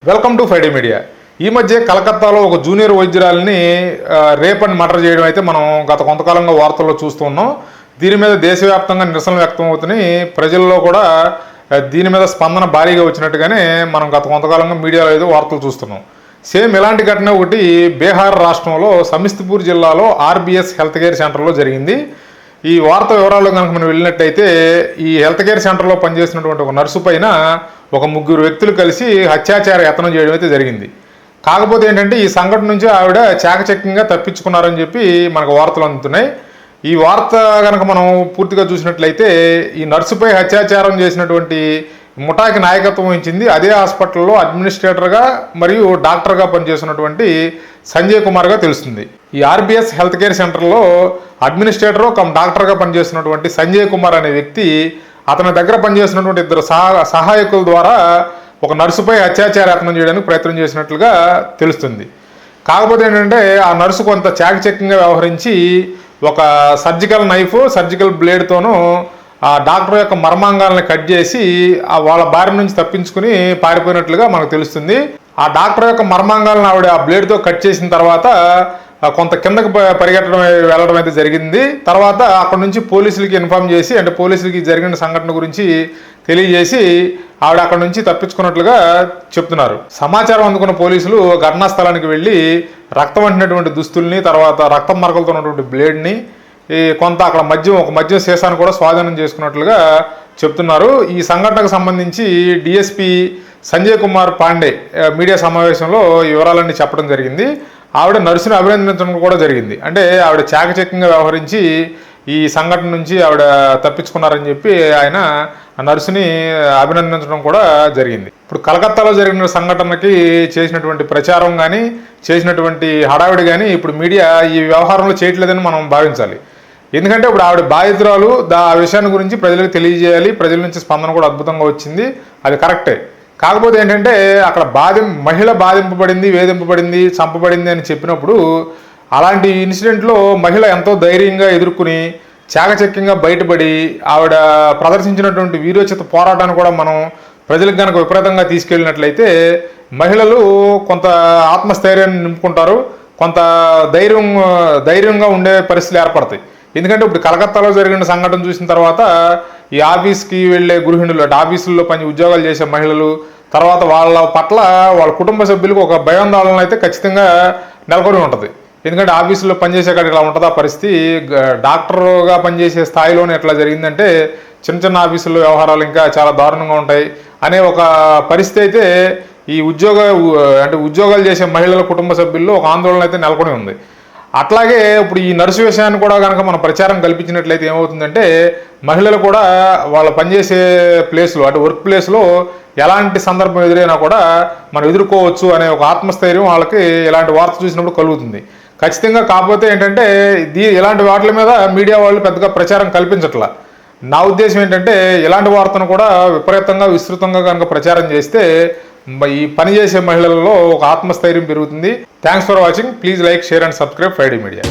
Welcome to Friday media. ఈ మధ్య కలకత్తాలో ఒక జూనియర్ వైద్యురాలిని రేప్ అండ్ మర్డర్ చేయడం అయితే మనం గత కొంతకాలంగా వార్తల్లో చూస్తున్నాం. దీని మీద దేశవ్యాప్తంగా నిరసనలు వ్యక్తం అవుతున్నాయి. ప్రజల్లో కూడా దీని మీద స్పందన భారీగా వచ్చినట్టుగానే మనం గత కొంతకాలంగా మీడియాలో ఏదో వార్తలు చూస్తున్నాం. సేమ్ ఇలాంటి ఘటన ఒకటి బీహార్ రాష్ట్రంలో సమిస్తిపూర్ జిల్లాలో ఆర్బీఎస్ హెల్త్ కేర్ సెంటర్లో జరిగింది. ఈ వార్త వివరాల్లో కనుక మనం వెళ్ళినట్టయితే ఈ హెల్త్ కేర్ సెంటర్లో పనిచేసినటువంటి ఒక నర్సు పైన ఒక ముగ్గురు వ్యక్తులు కలిసి అత్యాచార యత్నం చేయడం అయితే జరిగింది. కాకపోతే ఏంటంటే ఈ సంఘటన నుంచి ఆవిడ చాకచక్యంగా తప్పించుకున్నారని చెప్పి మనకు వార్తలు అందుతున్నాయి. ఈ వార్త కనుక మనం పూర్తిగా చూసినట్లయితే ఈ నర్సుపై అత్యాచారం చేసినటువంటి ముఠాకి నాయకత్వం వహించింది అదే హాస్పిటల్లో అడ్మినిస్ట్రేటర్గా మరియు డాక్టర్గా పనిచేస్తున్నటువంటి సంజయ్ కుమార్గా తెలుస్తుంది. ఈ ఆర్బీఎస్ హెల్త్ కేర్ సెంటర్లో అడ్మినిస్ట్రేటర్ కమ్ డాక్టర్గా పనిచేస్తున్నటువంటి సంజయ్ కుమార్ అనే వ్యక్తి అతని దగ్గర పనిచేస్తున్నటువంటి ఇద్దరు సహాయకుల ద్వారా ఒక నర్సుపై అత్యాచార యత్నం చేయడానికి ప్రయత్నం చేసినట్లుగా తెలుస్తుంది. కాకపోతే ఏంటంటే ఆ నర్సు కొంత చాకచక్యంగా వ్యవహరించి ఒక సర్జికల్ బ్లేడ్తోనూ ఆ డాక్టర్ యొక్క మర్మాంగాలను కట్ చేసి వాళ్ళ బారి నుంచి తప్పించుకుని పారిపోయినట్లుగా మనకు తెలుస్తుంది. ఆ డాక్టర్ యొక్క మర్మాంగాలను ఆవిడ ఆ బ్లేడ్తో కట్ చేసిన తర్వాత కొంత కిందకి వెళ్ళడం అయితే జరిగింది. తర్వాత అక్కడ నుంచి పోలీసులకి ఇన్ఫామ్ చేసి అంటే పోలీసులకి జరిగిన సంఘటన గురించి తెలియజేసి ఆవిడ అక్కడ నుంచి తప్పించుకున్నట్లుగా చెప్తున్నారు. సమాచారం అందుకున్న పోలీసులు ఘటనా స్థలానికి వెళ్ళి రక్తం అంటినటువంటి దుస్తుల్ని తర్వాత రక్తం మరకలతో ఉన్నటువంటి బ్లేడ్ని కొంత అక్కడ ఒక మద్యం సీసాను కూడా స్వాధీనం చేసుకున్నట్లుగా చెప్తున్నారు. ఈ సంఘటనకు సంబంధించి డిఎస్పీ సంజయ్ కుమార్ పాండే మీడియా సమావేశంలో ఈ వివరాలన్నీ చెప్పడం జరిగింది. ఆవిడ నర్సుని అభినందించడం కూడా జరిగింది. అంటే ఆవిడ చాకచక్యంగా వ్యవహరించి ఈ సంఘటన నుంచి ఆవిడ తప్పించుకున్నారని చెప్పి ఆయన నర్సుని అభినందించడం కూడా జరిగింది. ఇప్పుడు కలకత్తాలో జరిగిన సంఘటనకి చేసినటువంటి ప్రచారం కానీ చేసినటువంటి హడావిడి కానీ ఇప్పుడు మీడియా ఈ వ్యవహారంలో చేయట్లేదని మనం భావించాలి. ఎందుకంటే ఇప్పుడు ఆవిడ బాధితురాలు ఆ విషయాన్ని గురించి ప్రజలకు తెలియజేయాలి. ప్రజల నుంచి స్పందన కూడా అద్భుతంగా వచ్చింది, అది కరెక్టే. కాకపోతే ఏంటంటే అక్కడ మహిళ బాధింపబడింది, వేధింపబడింది, చంపబడింది అని చెప్పినప్పుడు అలాంటి ఇన్సిడెంట్లో మహిళ ఎంతో ధైర్యంగా ఎదుర్కొని చాకచక్యంగా బయటపడి ఆవిడ ప్రదర్శించినటువంటి వీరోచిత పోరాటాన్ని కూడా మనం ప్రజలకు కనుక విపరీతంగా తీసుకెళ్ళినట్లయితే మహిళలు కొంత ఆత్మస్థైర్యాన్ని నింపుకుంటారు, కొంత ధైర్యంగా ఉండే పరిస్థితులు ఏర్పడతాయి. ఎందుకంటే ఇప్పుడు కలకత్తాలో జరిగిన సంఘటన చూసిన తర్వాత ఈ ఆఫీస్కి వెళ్ళే గృహిణులు అంటే ఆఫీసుల్లో ఉద్యోగాలు చేసే మహిళలు తర్వాత వాళ్ళ పట్ల వాళ్ళ కుటుంబ సభ్యులకు ఒక భయాందోళన అయితే ఖచ్చితంగా నెలకొని ఉంటుంది. ఎందుకంటే ఆఫీసులో పనిచేసే కాడ ఇలా ఉంటుంది ఆ పరిస్థితి. డాక్టర్గా పనిచేసే స్థాయిలోనే ఎట్లా జరిగిందంటే చిన్న ఆఫీసుల్లో వ్యవహారాలు ఇంకా చాలా దారుణంగా ఉంటాయి అనే ఒక పరిస్థితి అయితే ఈ ఉద్యోగాలు చేసే మహిళల కుటుంబ సభ్యుల్లో ఒక ఆందోళన అయితే నెలకొని ఉంది. అట్లాగే ఇప్పుడు ఈ నర్సు విషయాన్ని కూడా కనుక మనం ప్రచారం కల్పించినట్లయితే ఏమవుతుందంటే మహిళలు కూడా వాళ్ళ పనిచేసే ప్లేస్లో అంటే వర్క్ ప్లేస్లో ఎలాంటి సందర్భం ఎదురైనా కూడా మనం ఎదుర్కోవచ్చు అనే ఒక ఆత్మస్థైర్యం వాళ్ళకి ఇలాంటి వార్త చూసినప్పుడు కలుగుతుంది ఖచ్చితంగా. కాకపోతే ఏంటంటే ఇలాంటి వాటి మీద మీడియా వాళ్ళు పెద్దగా ప్రచారం కల్పించట్లా. నా ఉద్దేశం ఏంటంటే ఇలాంటి వార్తను కూడా విపరీతంగా విస్తృతంగా కనుక ప్రచారం చేస్తే ఈ పనిచేసే మహిళలలో ఒక ఆత్మస్థైర్యం పెరుగుతుంది. Thanks for watching. Please like, share and subscribe Friday media.